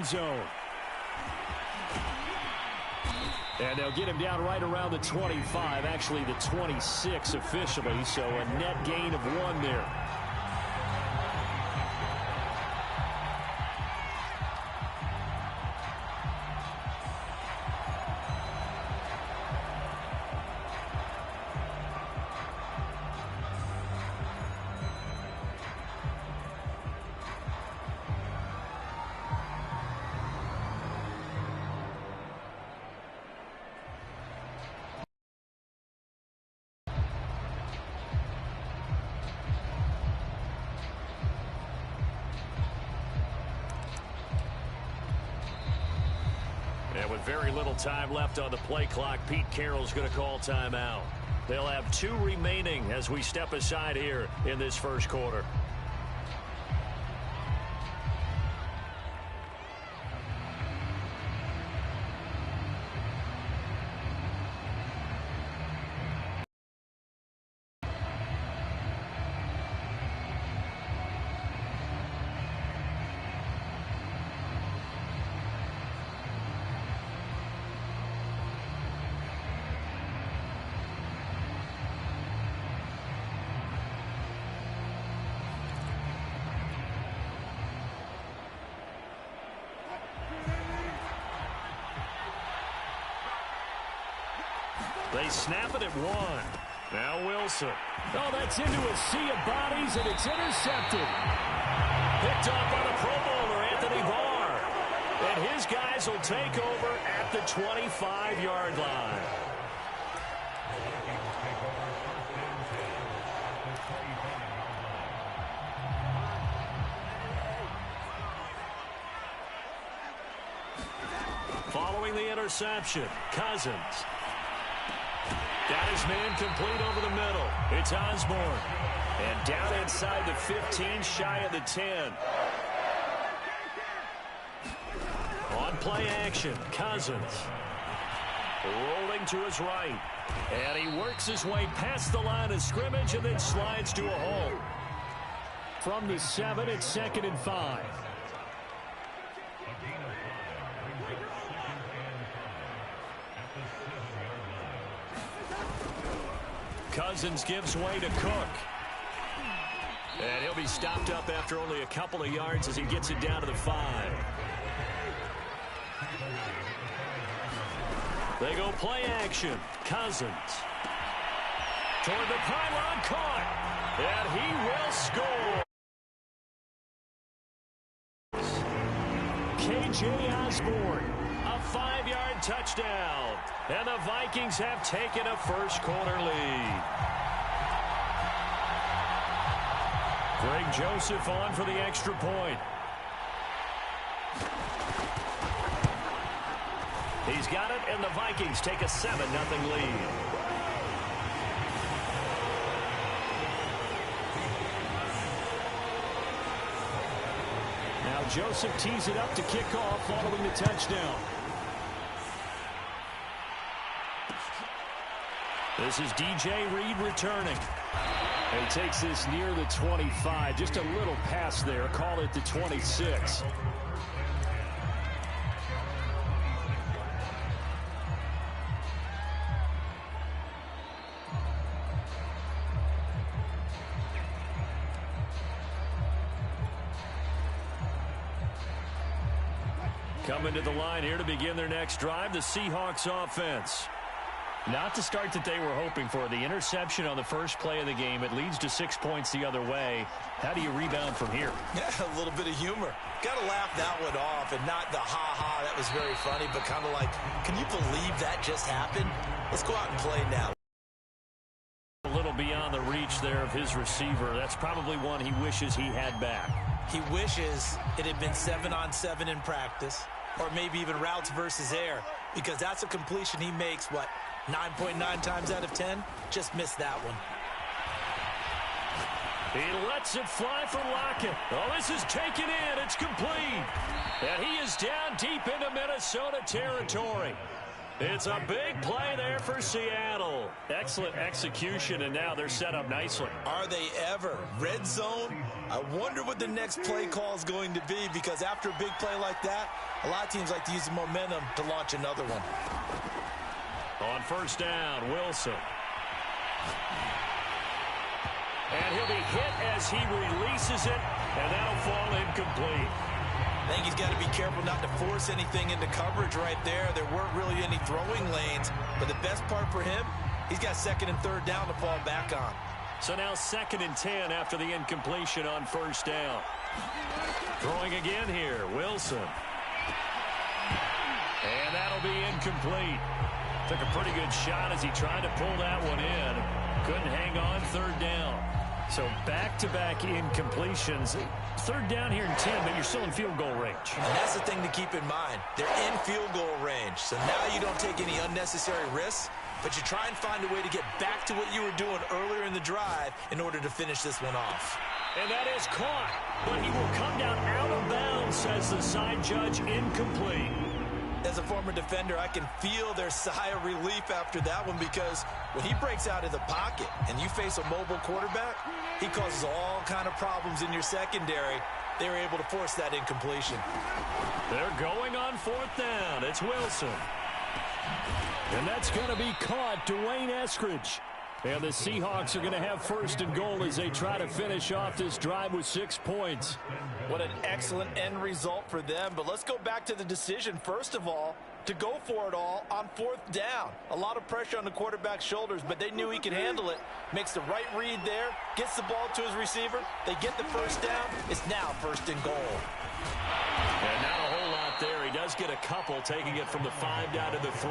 zone. And they'll get him down right around the 25, actually the 26 officially, so a net gain of 1 there. And with very little time left on the play clock, Pete Carroll's going to call timeout. They'll have 2 remaining as we step aside here in this first quarter. They snap it at 1. Now Wilson. Oh, that's into a sea of bodies, and it's intercepted. Picked up on a Pro Bowler, Anthony Barr. And his guys will take over at the 25-yard line. Following the interception, Cousins. Got his man complete over the middle. It's Osborne. And down inside the 15, shy of the 10. On play action, Cousins. Rolling to his right. And he works his way past the line of scrimmage and then slides to a hole. From the 7, it's 2nd and 5. Cousins gives way to Cook. And he'll be stopped up after only a couple of yards as he gets it down to the 5. They go play action. Cousins. Toward the pylon, caught. And he will score. K.J. Osborne. A 5-yard touchdown. And the Vikings have taken a first-quarter lead. Greg Joseph on for the extra point. He's got it, and the Vikings take a 7-0 lead. Now Joseph tees it up to kick off following the touchdown. This is DJ Reed returning. And he takes this near the 25. Just a little pass there. Call it the 26. Coming to the line here to begin their next drive, the Seahawks offense. Not the start that they were hoping for. The interception on the first play of the game. It leads to 6 points the other way. How do you rebound from here? Yeah, a little bit of humor. Got to laugh that one off, and not the ha-ha, that was very funny, but kind of like, can you believe that just happened? Let's go out and play now. A little beyond the reach there of his receiver. That's probably one he wishes he had back. He wishes it had been 7-on-7 in practice, or maybe even routes versus air, because that's a completion he makes, what, 9.9 times out of 10? Just missed that one. He lets it fly for Lockett. Oh, this is taken in. It's complete. And he is down deep into Minnesota territory. It's a big play there for Seattle. Excellent execution, and now they're set up nicely. Are they ever? Red zone? I wonder what the next play call is going to be, because after a big play like that, a lot of teams like to use the momentum to launch another one. On first down, Wilson. And he'll be hit as he releases it, and that'll fall incomplete. I think he's got to be careful not to force anything into coverage right there. There weren't really any throwing lanes, but the best part for him, he's got second and third down to fall back on. So now 2nd and 10 after the incompletion on first down. Throwing again here, Wilson. And that'll be incomplete. Took a pretty good shot as he tried to pull that one in. Couldn't hang on, third down. So back-to-back incompletions. Third down here in 10, but you're still in field goal range. And that's the thing to keep in mind. They're in field goal range. So now you don't take any unnecessary risks, but you try and find a way to get back to what you were doing earlier in the drive in order to finish this one off. And that is caught, but he will come down out of bounds, says the side judge, incomplete. As a former defender, I can feel their sigh of relief after that one, because when he breaks out of the pocket and you face a mobile quarterback, he causes all kind of problems in your secondary. They were able to force that incompletion. They're going on fourth down. It's Wilson. And that's going to be caught. Dwayne Eskridge. And the Seahawks are going to have first and goal as they try to finish off this drive with 6 points. What an excellent end result for them. But let's go back to the decision, first of all, to go for it all on fourth down. A lot of pressure on the quarterback's shoulders, but they knew he could handle it. Makes the right read there, gets the ball to his receiver. They get the first down. It's now first and goal. And not a whole lot there. He does get a couple, taking it from the 5 down to the 3.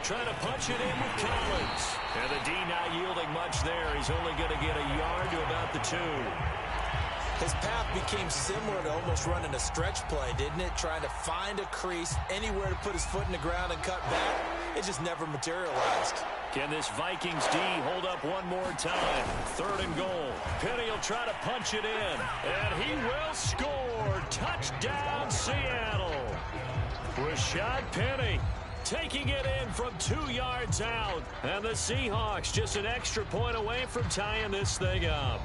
Trying to punch it in with Collins. And the D not yielding much there. He's only going to get a yard to about the 2. His path became similar to almost running a stretch play, didn't it? Trying to find a crease, anywhere to put his foot in the ground and cut back. It just never materialized. Can this Vikings D hold up one more time? 3rd and goal. Penny will try to punch it in. And he will score. Touchdown, Seattle. Rashad Penny taking it in from 2 yards out. And the Seahawks just an extra point away from tying this thing up.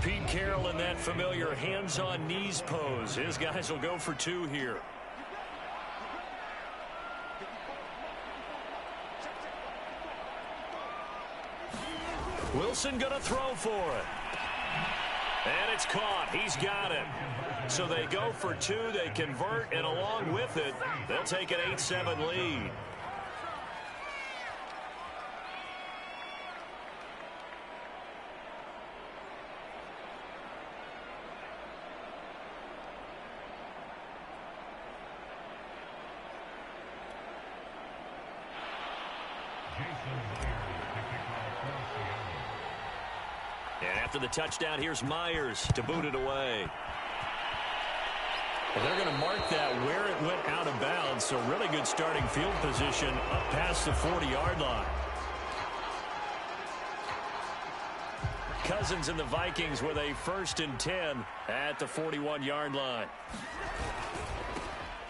Pete Carroll in that familiar hands-on knees pose. His guys will go for 2 here. Wilson going to throw for it. And it's caught. He's got it. So they go for 2. They convert, and along with it, they'll take an 8-7 lead. And after the touchdown, here's Myers to boot it away. Well, they're going to mark that where it went out of bounds, so really good starting field position up past the 40-yard line. Cousins and the Vikings with a 1st and 10 at the 41-yard line.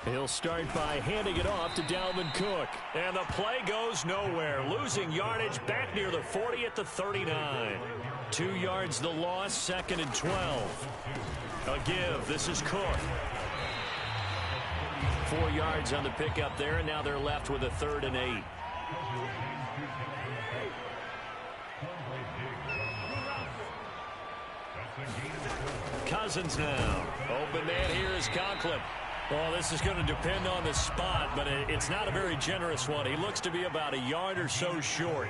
He'll start by handing it off to Dalvin Cook. And the play goes nowhere. Losing yardage back near the 40 at the 39. 2 yards the loss, 2nd and 12. A give. This is Cook. 4 yards on the pickup there, and now they're left with a 3rd and 8. Cousins now. Open man here is Conklin. Well, this is going to depend on the spot, but it's not a very generous one. He looks to be about a yard or so short.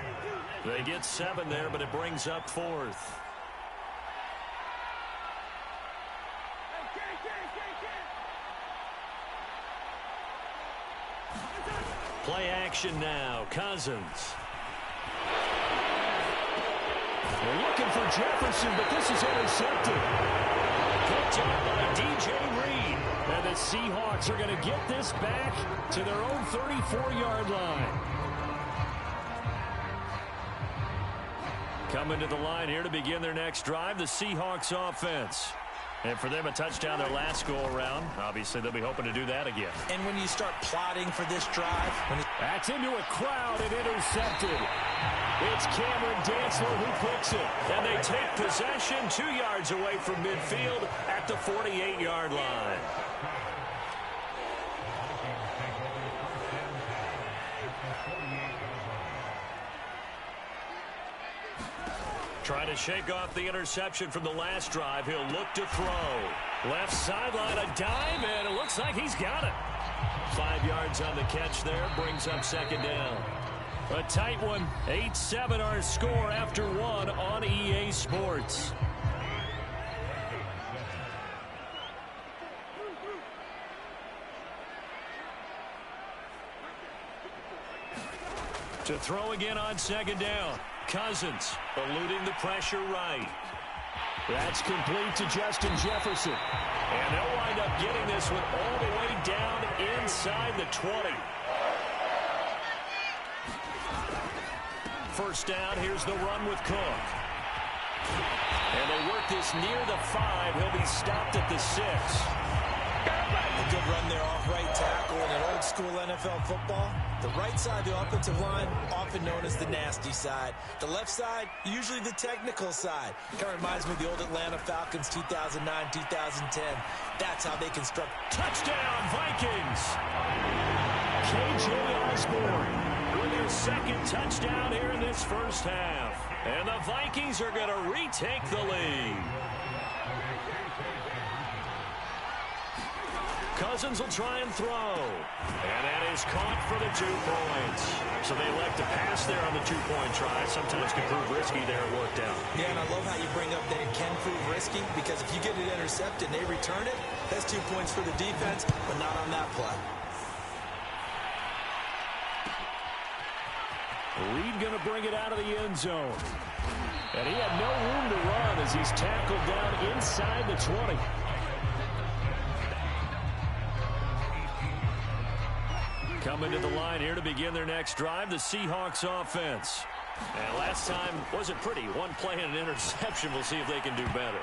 They get 7 there, but it brings up 4th. Play action now. Cousins. They're looking for Jefferson, but this is intercepted. Picked up by DJ Reed. Seahawks are going to get this back to their own 34-yard line. Coming to the line here to begin their next drive, the Seahawks offense. And for them, a touchdown their last go-around. Obviously, they'll be hoping to do that again. And when you start plotting for this drive... That's into a crowd and intercepted. It's Cameron Dantzler who picks it. And they take possession 2 yards away from midfield at the 48-yard line. Trying to shake off the interception from the last drive. He'll look to throw. Left sideline, a dive, and it looks like he's got it. 5 yards on the catch there, brings up second down. A tight one, 8-7 our score after one on EA Sports. To throw again on second down. Cousins eluding the pressure right. That's complete to Justin Jefferson. And they'll wind up getting this one all the way down inside the 20. First down, here's the run with Cook. And they work this near the 5. He'll be stopped at the 6. A good run there off right tackle in an old-school NFL football. The right side of the offensive line, often known as the nasty side. The left side, usually the technical side. Kind of reminds me of the old Atlanta Falcons 2009, 2010. That's how they construct. Touchdown, Vikings! KJ Osborne with their second touchdown here in this first half. And the Vikings are going to retake the lead. Cousins will try and throw. And that is caught for the 2 points. So they elect to pass there on the 2-point try. Sometimes can prove risky there. It worked out. Yeah, and I love how you bring up that it can prove risky, because if you get it intercepted and they return it, that's 2 points for the defense, but not on that play. Reed going to bring it out of the end zone. And he had no room to run as he's tackled down inside the 20. Coming to the line here to begin their next drive, the Seahawks offense. And last time wasn't pretty. One play and an interception. We'll see if they can do better.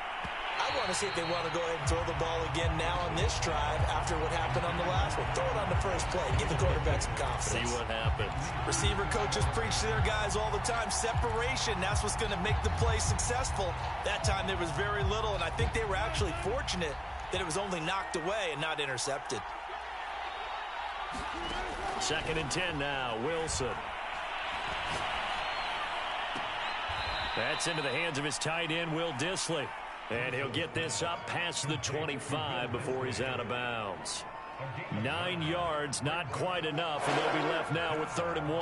I want to see if they want to go ahead and throw the ball again now on this drive after what happened on the last one. Throw it on the first play. Give the quarterback some confidence. See what happens. Receiver coaches preach to their guys all the time. Separation, that's what's going to make the play successful. That time there was very little, and I think they were actually fortunate that it was only knocked away and not intercepted. 2nd and 10 now. Wilson. That's into the hands of his tight end, Will Dissly. And he'll get this up past the 25 before he's out of bounds. 9 yards, not quite enough, and they'll be left now with 3rd and 1.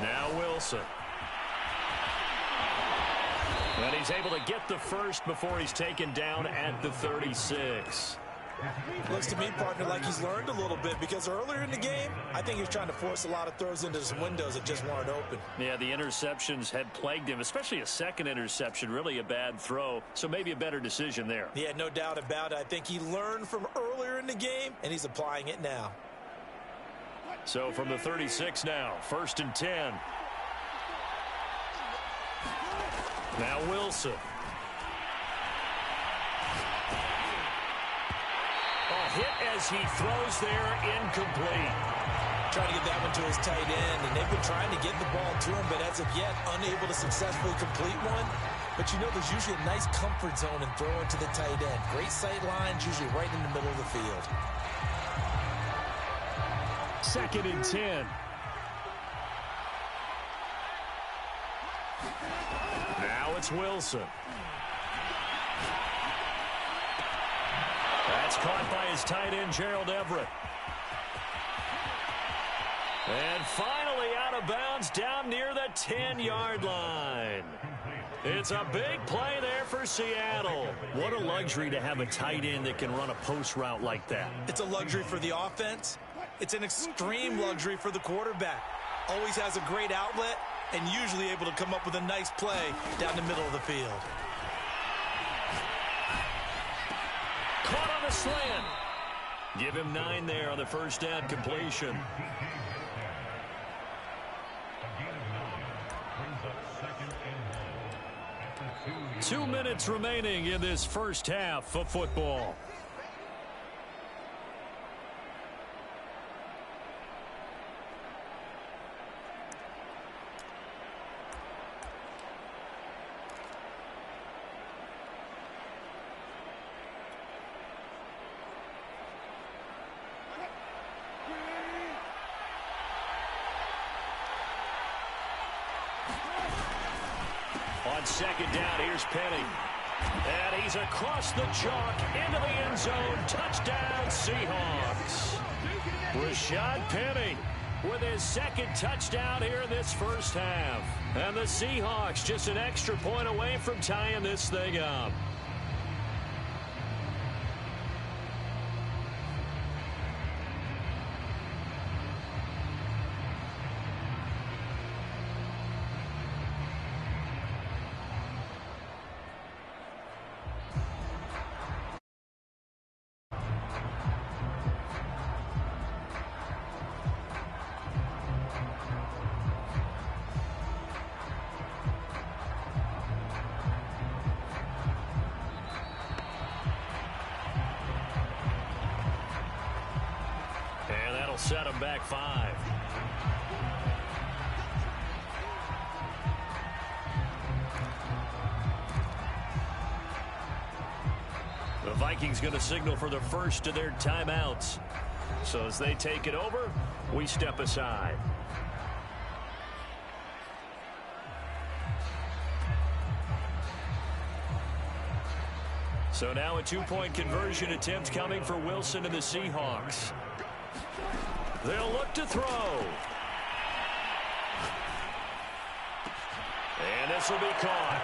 Now Wilson. And he's able to get the first before he's taken down at the 36. Looks to me, partner, like he's learned a little bit, because earlier in the game, I think he was trying to force a lot of throws into some windows that just weren't open. Yeah, the interceptions had plagued him, especially a second interception, really a bad throw. So maybe a better decision there. Yeah, no doubt about it. I think he learned from earlier in the game, and he's applying it now. So from the 36 now, 1st and 10. Now Wilson. A hit as he throws there, incomplete. Trying to get that one to his tight end, and they've been trying to get the ball to him, but as of yet, unable to successfully complete one. But you know, there's usually a nice comfort zone in throwing to the tight end. Great sight lines, usually right in the middle of the field. 2nd and 10. Now it's Wilson. That's caught by his tight end, Gerald Everett. And finally out of bounds down near the 10-yard line. It's a big play there for Seattle. What a luxury to have a tight end that can run a post route like that. It's a luxury for the offense. It's an extreme luxury for the quarterback. Always has a great outlet and usually able to come up with a nice play down the middle of the field. Caught on the slant. Give him 9 there on the first down completion. Two minutes remaining in this first half of football. On second down, here's Penny. And he's across the chalk into the end zone. Touchdown, Seahawks. Rashad Penny with his second touchdown here in this first half. And the Seahawks just an extra point away from tying this thing up. Set him back 5. The Vikings going to signal for the first of their timeouts. So as they take it over, we step aside. So now a 2-point conversion attempt coming for Wilson and the Seahawks. They'll look to throw. And this will be caught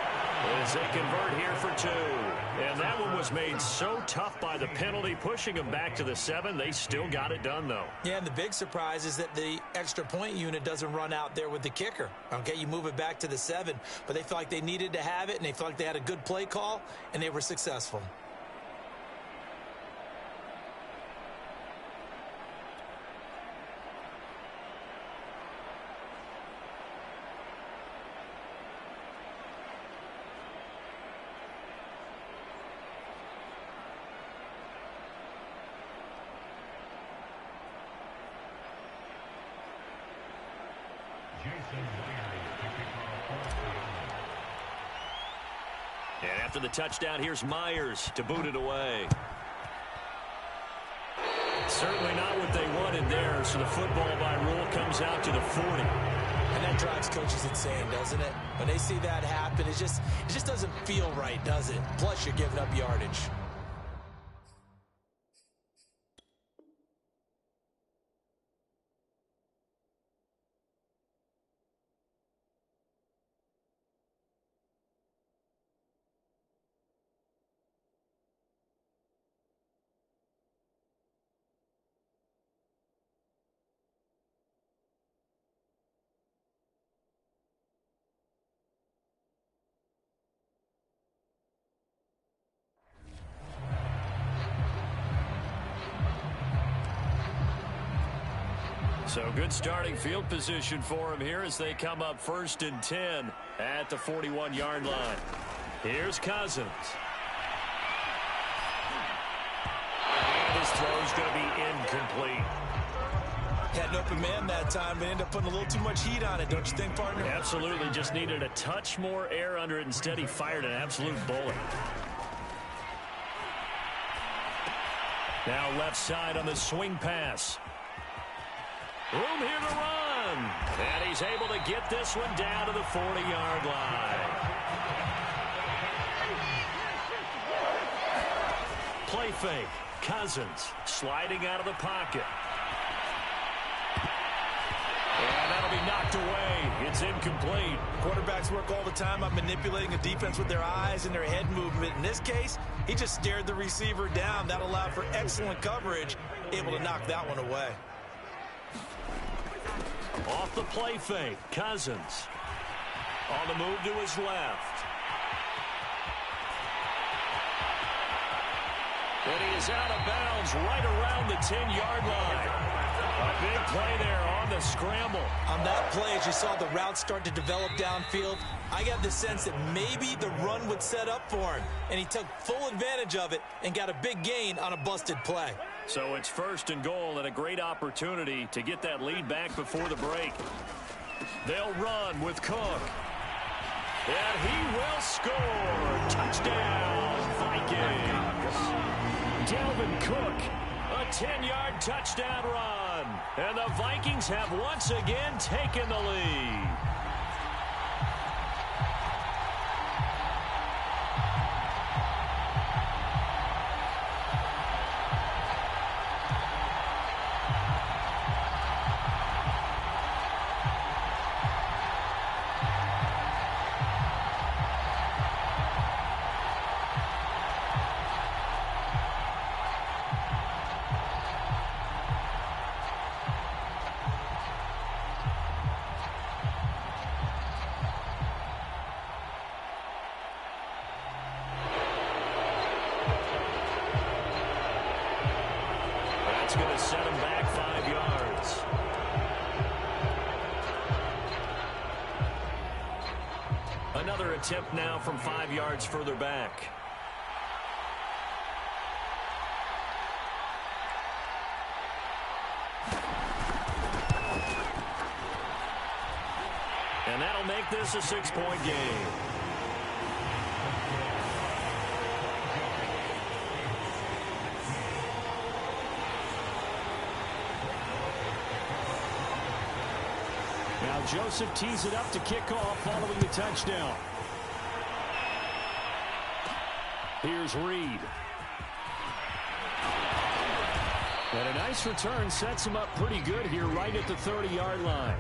as they convert here for 2. And that one was made so tough by the penalty, pushing them back to the 7. They still got it done, though. Yeah, and the big surprise is that the extra point unit doesn't run out there with the kicker. Okay, you move it back to the 7, but they felt like they needed to have it, and they felt like they had a good play call, and they were successful. And after the touchdown, here's Myers to boot it away. Certainly not what they wanted there, so the football by rule comes out to the 40. And that drives coaches insane, doesn't it? When they see that happen, it just doesn't feel right, does it? Plus, you're giving up yardage. So good starting field position for him here as they come up 1st and 10 at the 41-yard line. Here's Cousins. And his throw's going to be incomplete. Had an open man that time, but ended up putting a little too much heat on it, don't you think, partner? Absolutely. Just needed a touch more air under it. Instead, he fired an absolute bullet. Now left side on the swing pass. Room here to run. And he's able to get this one down to the 40-yard line. Play fake. Cousins sliding out of the pocket. And that'll be knocked away. It's incomplete. Quarterbacks work all the time on manipulating a defense with their eyes and their head movement. In this case, he just stared the receiver down. That allowed for excellent coverage, able to knock that one away. Off the play fake, Cousins. On the move to his left. And he is out of bounds right around the 10-yard line. A big play there on the scramble. On that play, as you saw the route start to develop downfield, I got the sense that maybe the run would set up for him. And he took full advantage of it and got a big gain on a busted play. So it's 1st and goal and a great opportunity to get that lead back before the break. They'll run with Cook. And he will score. Touchdown, Vikings. Dalvin Cook, a 10-yard touchdown run. And the Vikings have once again taken the lead. That's going to set him back 5 yards. Another attempt now from 5 yards further back. And that'll make this a 6-point game. Now Joseph tees it up to kick off following the touchdown. Here's Reed. And a nice return sets him up pretty good here right at the 30-yard line.